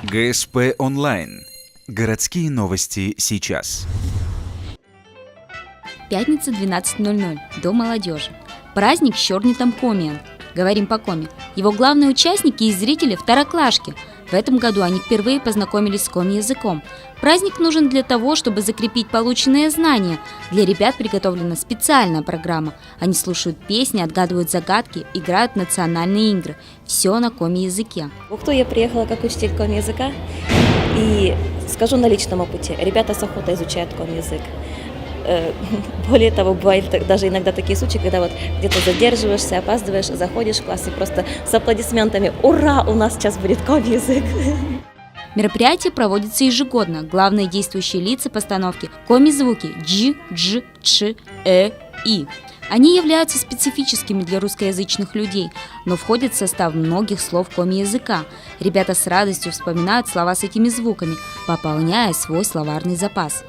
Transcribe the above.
ГСП онлайн. Городские новости сейчас. Пятница, 12:00. Дом молодежи. Праздник с чернитом Комием. Говорим по коме. Его главные участники и зрители – второклашки. В этом году они впервые познакомились с коми-языком. Праздник нужен для того, чтобы закрепить полученные знания. Для ребят приготовлена специальная программа. Они слушают песни, отгадывают загадки, играют в национальные игры. Все на коми-языке. В Ухту я приехала как учитель коми-языка. И скажу на личном опыте, ребята с охотой изучают коми-язык. Более того, бывают даже иногда такие случаи, когда вот где-то задерживаешься, опаздываешь, заходишь в класс и просто с аплодисментами «Ура! У нас сейчас будет коми-язык!» Мероприятие проводится ежегодно. Главные действующие лица постановки – коми-звуки «дж», «дж», «ч», «и». Они являются специфическими для русскоязычных людей, но входят в состав многих слов коми-языка. Ребята с радостью вспоминают слова с этими звуками, пополняя свой словарный запас.